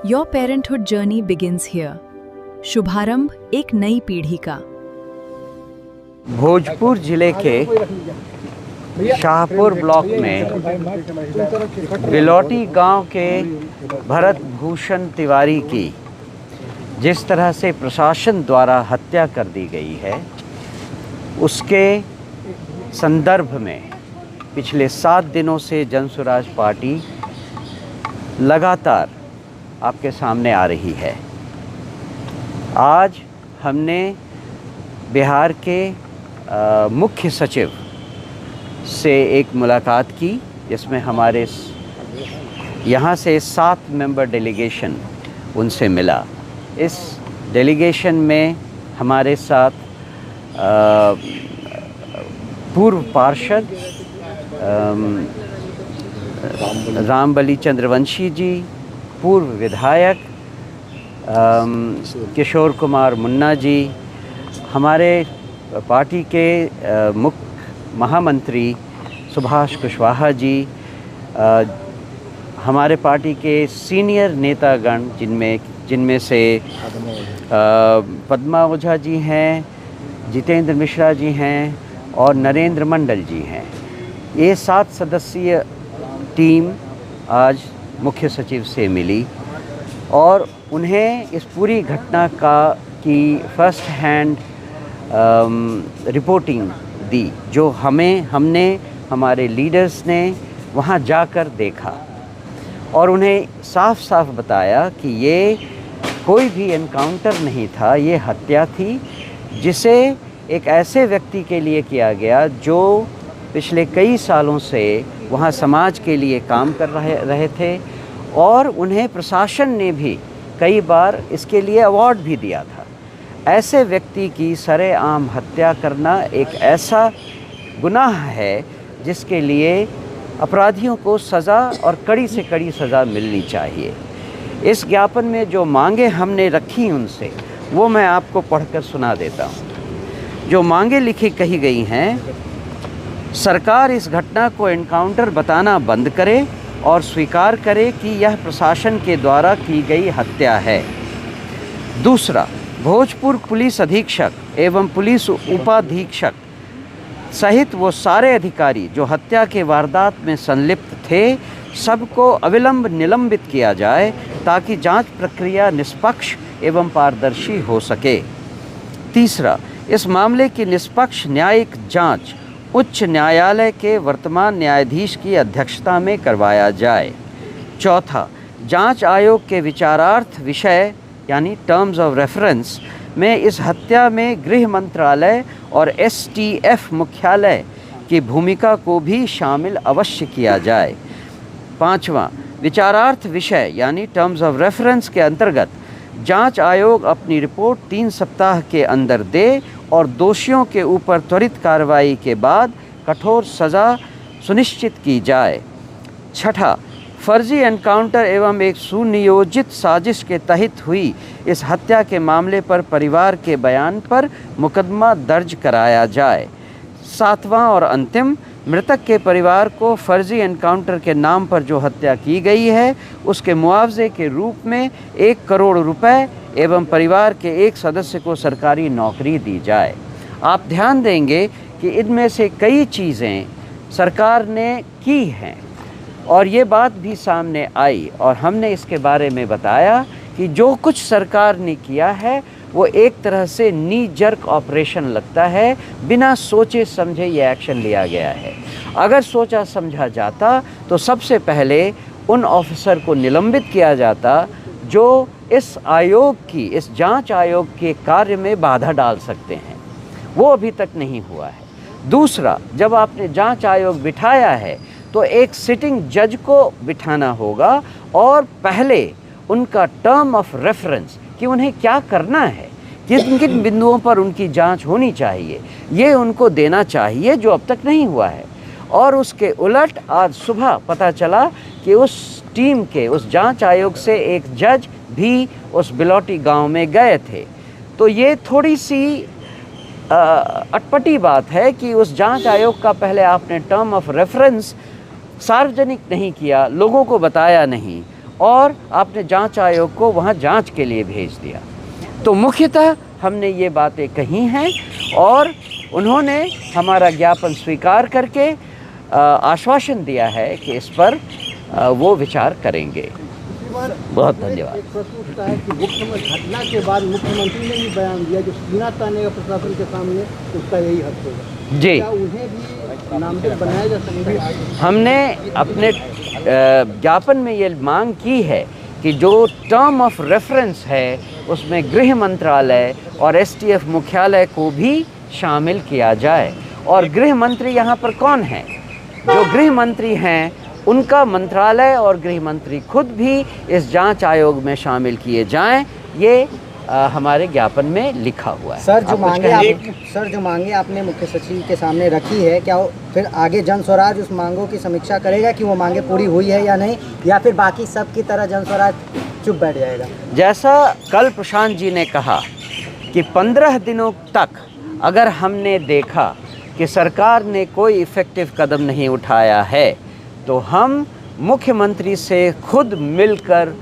Your parenthood journey begins here. शुभारंभ एक नई पीढ़ी का। भोजपुर जिले के शाहपुर ब्लॉक में बिलौटी गांव के भरत भूषण तिवारी की जिस तरह से प्रशासन द्वारा हत्या कर दी गई है, उसके संदर्भ में पिछले 7 दिनों से जनसुराज पार्टी लगातार आपके सामने आ रही है। आज हमने बिहार के मुख्य सचिव से एक मुलाकात की, जिसमें हमारे यहाँ से 7 मेंबर डेलीगेशन उनसे मिला। इस डेलीगेशन में हमारे साथ पूर्व पार्षद रामबली चंद्रवंशी जी, पूर्व विधायक किशोर कुमार मुन्ना जी, हमारे पार्टी के मुख्य महामंत्री सुभाष कुशवाहा जी, हमारे पार्टी के सीनियर नेतागण जिनमें से पद्मा ओझा जी हैं, जितेंद्र मिश्रा जी हैं और नरेंद्र मंडल जी हैं। ये 7 सदस्यीय टीम आज मुख्य सचिव से मिली और उन्हें इस पूरी घटना की फर्स्ट हैंड रिपोर्टिंग दी, जो हमने हमारे लीडर्स ने वहाँ जाकर देखा और उन्हें साफ साफ बताया कि ये कोई भी एनकाउंटर नहीं था, ये हत्या थी, जिसे एक ऐसे व्यक्ति के लिए किया गया जो पिछले कई सालों से वहाँ समाज के लिए काम कर रहे थे और उन्हें प्रशासन ने भी कई बार इसके लिए अवार्ड भी दिया था। ऐसे व्यक्ति की सरेआम हत्या करना एक ऐसा गुनाह है जिसके लिए अपराधियों को सज़ा और कड़ी से कड़ी सज़ा मिलनी चाहिए। इस ज्ञापन में जो मांगे हमने रखी उनसे, वो मैं आपको पढ़कर सुना देता हूँ। जो मांगे लिखी कही गई हैं, सरकार इस घटना को एनकाउंटर बताना बंद करे और स्वीकार करे कि यह प्रशासन के द्वारा की गई हत्या है। दूसरा, भोजपुर पुलिस अधीक्षक एवं पुलिस उपाधीक्षक सहित वो सारे अधिकारी जो हत्या के वारदात में संलिप्त थे, सबको अविलंब निलंबित किया जाए ताकि जांच प्रक्रिया निष्पक्ष एवं पारदर्शी हो सके। तीसरा, इस मामले की निष्पक्ष न्यायिक जांच उच्च न्यायालय के वर्तमान न्यायाधीश की अध्यक्षता में करवाया जाए। चौथा, जांच आयोग के विचारार्थ विषय यानी टर्म्स ऑफ रेफरेंस में इस हत्या में गृह मंत्रालय और STF मुख्यालय की भूमिका को भी शामिल अवश्य किया जाए। पाँचवां, विचारार्थ विषय यानी टर्म्स ऑफ रेफरेंस के अंतर्गत जांच आयोग अपनी रिपोर्ट 3 सप्ताह के अंदर दे और दोषियों के ऊपर त्वरित कार्रवाई के बाद कठोर सज़ा सुनिश्चित की जाए। छठा, फर्जी एनकाउंटर एवं एक सुनियोजित साजिश के तहत हुई इस हत्या के मामले पर परिवार के बयान पर मुकदमा दर्ज कराया जाए। सातवां और अंतिम, मृतक के परिवार को फर्जी एनकाउंटर के नाम पर जो हत्या की गई है, उसके मुआवजे के रूप में 1 करोड़ रुपए एवं परिवार के एक सदस्य को सरकारी नौकरी दी जाए। आप ध्यान देंगे कि इनमें से कई चीज़ें सरकार ने की हैं और ये बात भी सामने आई और हमने इसके बारे में बताया कि जो कुछ सरकार ने किया है वो एक तरह से नी जर्क ऑपरेशन लगता है। बिना सोचे समझे ये एक्शन लिया गया है। अगर सोचा समझा जाता तो सबसे पहले उन ऑफिसर को निलंबित किया जाता जो इस जांच आयोग के कार्य में बाधा डाल सकते हैं। वो अभी तक नहीं हुआ है। दूसरा, जब आपने जांच आयोग बिठाया है तो एक सिटिंग जज को बिठाना होगा और पहले उनका टर्म ऑफ रेफरेंस कि उन्हें क्या करना है, किन किन बिंदुओं पर उनकी जांच होनी चाहिए, ये उनको देना चाहिए, जो अब तक नहीं हुआ है। और उसके उलट आज सुबह पता चला कि उस टीम के, उस जांच आयोग से एक जज भी उस बिलौटी गांव में गए थे। तो ये थोड़ी सी अटपटी बात है कि उस जांच आयोग का पहले आपने टर्म ऑफ रेफरेंस सार्वजनिक नहीं किया, लोगों को बताया नहीं और आपने जांच आयोग को वहाँ जांच के लिए भेज दिया। तो मुख्यतः हमने ये बातें कही हैं और उन्होंने हमारा ज्ञापन स्वीकार करके आश्वासन दिया है कि इस पर वो विचार करेंगे। बहुत धन्यवाद। एक प्रश्न उठता है कि मुख्यमंत्री घटना के बाद मुख्यमंत्री ने भी बयान दिया जो सीना तानेगा प्रशासन के सामने उसका यही हक होगा। जी, क्या उन्हें भी नामजद बनाया जा सकता है? हमने अपने ज्ञापन में ये मांग की है कि जो टर्म ऑफ रेफरेंस है उसमें गृह मंत्रालय और एसटीएफ मुख्यालय को भी शामिल किया जाए। और गृह मंत्री यहाँ पर कौन है? जो गृह मंत्री हैं उनका मंत्रालय और गृह मंत्री खुद भी इस जांच आयोग में शामिल किए जाएं, ये हमारे ज्ञापन में लिखा हुआ है। सर जो मांगे आपने मुख्य सचिव के सामने रखी है, क्या फिर आगे जन स्वराज उस मांगों की समीक्षा करेगा कि वो मांगे पूरी हुई है या नहीं, या फिर बाकी सब की तरह जन स्वराज चुप बैठ जाएगा? जैसा कल प्रशांत जी ने कहा कि 15 दिनों तक अगर हमने देखा कि सरकार ने कोई इफ़ेक्टिव कदम नहीं उठाया है तो हम मुख्यमंत्री से खुद मिलकर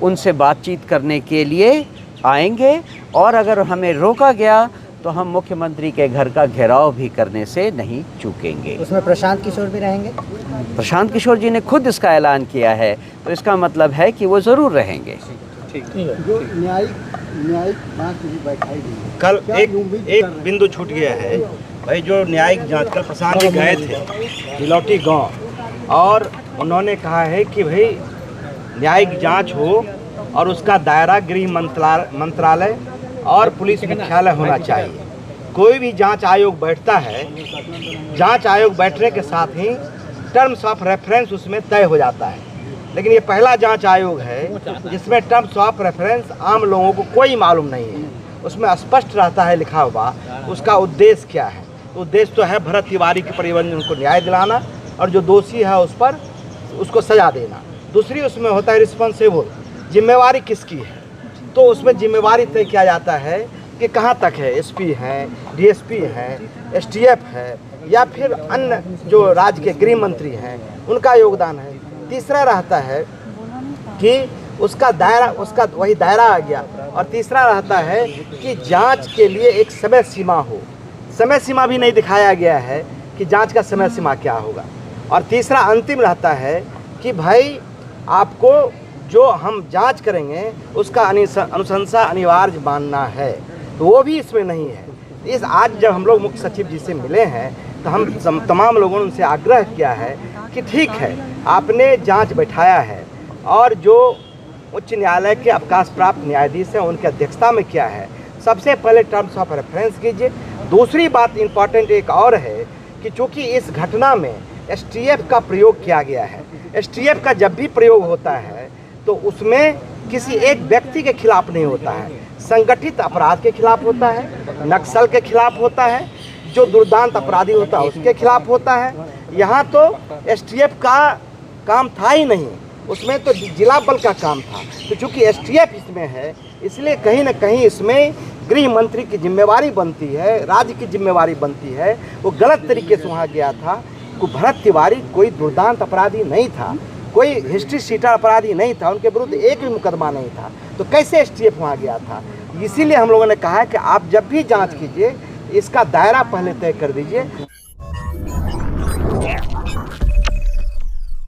उनसे बातचीत करने के लिए आएंगे और अगर हमें रोका गया तो हम मुख्यमंत्री के घर का घेराव भी करने से नहीं चूकेंगे। उसमें प्रशांत किशोर भी रहेंगे? प्रशांत किशोर जी ने खुद इसका ऐलान किया है, तो इसका मतलब है कि वो ज़रूर रहेंगे। जो न्यायिक जांच भी बैठाई गई है, कल एक बिंदु छूट गया है भाई। जो न्यायिक जांच कल प्रशांत जी गए थे तिलौटी गांव और उन्होंने कहा है कि भाई न्यायिक जांच हो और उसका दायरा गृह मंत्रालय और पुलिस मुख्यालय होना चाहिए। कोई भी जांच आयोग बैठता है, जांच आयोग बैठने के साथ ही टर्म्स ऑफ रेफरेंस उसमें तय हो जाता है। लेकिन ये पहला जांच आयोग है जिसमें टर्म्स ऑफ रेफरेंस आम लोगों को कोई मालूम नहीं है। उसमें स्पष्ट रहता है लिखा हुआ उसका उद्देश्य क्या है। उद्देश्य तो है भरत तिवारी के परिवार को न्याय दिलाना और जो दोषी है उस पर उसको सजा देना। दूसरी उसमें होता है रिस्पॉन्सिबल, जिम्मेवारी किसकी है। तो उसमें जिम्मेवारी तय किया जाता है कि कहाँ तक है, एसपी हैं, डीएसपी हैं, एसटीएफ है या फिर अन्य जो राज्य के गृह मंत्री हैं उनका योगदान है। तीसरा रहता है कि उसका दायरा, उसका वही दायरा आ गया। और तीसरा रहता है कि जांच के लिए एक समय सीमा हो। समय सीमा भी नहीं दिखाया गया है कि जांच का समय सीमा क्या होगा। और तीसरा अंतिम रहता है कि भाई आपको जो हम जांच करेंगे उसका अनुशंसा अनिवार्य मानना है, तो वो भी इसमें नहीं है। इस आज जब हम लोग मुख्य सचिव जी से मिले हैं तो हम तमाम लोगों ने उनसे आग्रह किया है कि ठीक है आपने जांच बैठाया है और जो उच्च न्यायालय के अवकाश प्राप्त न्यायाधीश हैं उनकी अध्यक्षता में किया है, सबसे पहले टर्म्स ऑफ रेफरेंस कीजिए। दूसरी बात इम्पॉर्टेंट एक और है कि चूँकि इस घटना में एसटीएफ का प्रयोग किया गया है। एसटीएफ का जब भी प्रयोग होता है तो उसमें किसी एक व्यक्ति के खिलाफ नहीं होता है, संगठित अपराध के खिलाफ होता है, नक्सल के खिलाफ होता है, जो दुर्दांत अपराधी होता है उसके खिलाफ होता है। यहाँ तो एसटीएफ का काम था ही नहीं, उसमें तो जिला बल का काम था। तो चूँकि एसटीएफ इसमें है इसलिए कहीं ना कहीं इसमें गृह मंत्री की जिम्मेवारी बनती है, राज्य की जिम्मेवारी बनती है। वो गलत तरीके से वहाँ गया था। भरत तिवारी कोई दुर्दांत अपराधी नहीं था, कोई हिस्ट्री शीटर अपराधी नहीं था, उनके विरुद्ध एक भी मुकदमा नहीं था, तो कैसे एसटीएफ वहाँ गया था। इसीलिए हम लोगों ने कहा कि आप जब भी जांच कीजिए इसका दायरा पहले तय कर दीजिए।